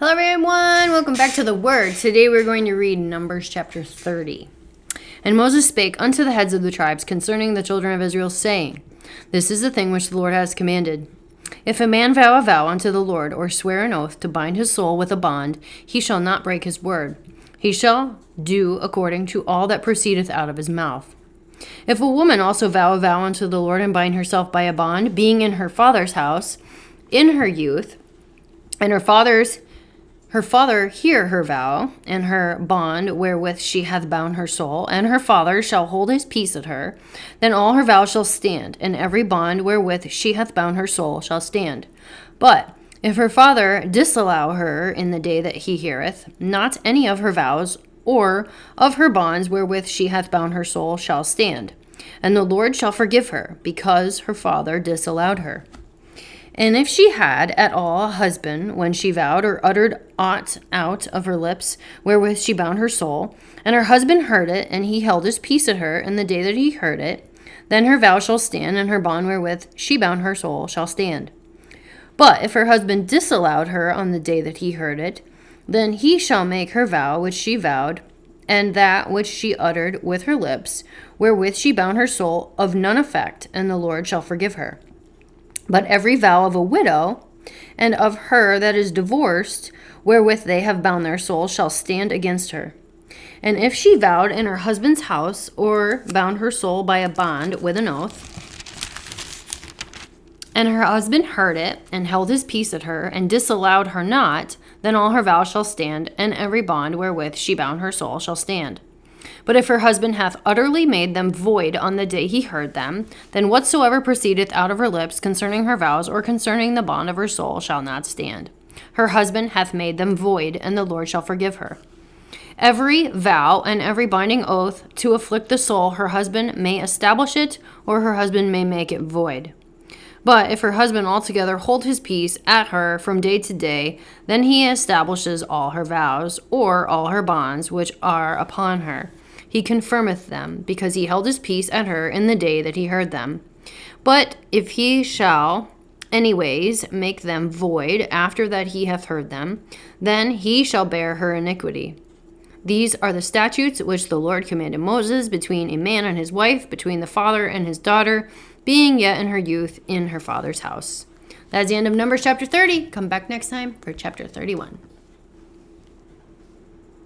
Hello everyone, welcome back to the Word. Today we're going to read Numbers chapter 30. And Moses spake unto the heads of the tribes concerning the children of Israel, saying, This is the thing which the Lord has commanded. If a man vow a vow unto the Lord, or swear an oath to bind his soul with a bond, he shall not break his word. He shall do according to all that proceedeth out of his mouth. If a woman also vow a vow unto the Lord, and bind herself by a bond, being in her father's house, in her youth, and her father hear her vow, and her bond wherewith she hath bound her soul, and her father shall hold his peace at her, then all her vows shall stand, and every bond wherewith she hath bound her soul shall stand. But if her father disallow her in the day that he heareth, not any of her vows or of her bonds wherewith she hath bound her soul shall stand, and the Lord shall forgive her, because her father disallowed her. And if she had at all a husband when she vowed, or uttered aught out of her lips wherewith she bound her soul, and her husband heard it, and he held his peace at her in the day that he heard it, then her vow shall stand, and her bond wherewith she bound her soul shall stand. But if her husband disallowed her on the day that he heard it, then he shall make her vow which she vowed, and that which she uttered with her lips, wherewith she bound her soul, of none effect, and the Lord shall forgive her. But every vow of a widow, and of her that is divorced, wherewith they have bound their soul, shall stand against her. And if she vowed in her husband's house, or bound her soul by a bond with an oath, and her husband heard it, and held his peace at her, and disallowed her not, then all her vows shall stand, and every bond wherewith she bound her soul shall stand. But if her husband hath utterly made them void on the day he heard them, then whatsoever proceedeth out of her lips concerning her vows, or concerning the bond of her soul, shall not stand. Her husband hath made them void, and the Lord shall forgive her. Every vow and every binding oath to afflict the soul, her husband may establish it, or her husband may make it void. But if her husband altogether hold his peace at her from day to day, then he establishes all her vows, or all her bonds which are upon her. He confirmeth them, because he held his peace at her in the day that he heard them. But if he shall anyways make them void after that he hath heard them, then he shall bear her iniquity. These are the statutes which the Lord commanded Moses between a man and his wife, between the father and his daughter, being yet in her youth in her father's house. That's the end of Numbers chapter 30. Come back next time for chapter 31.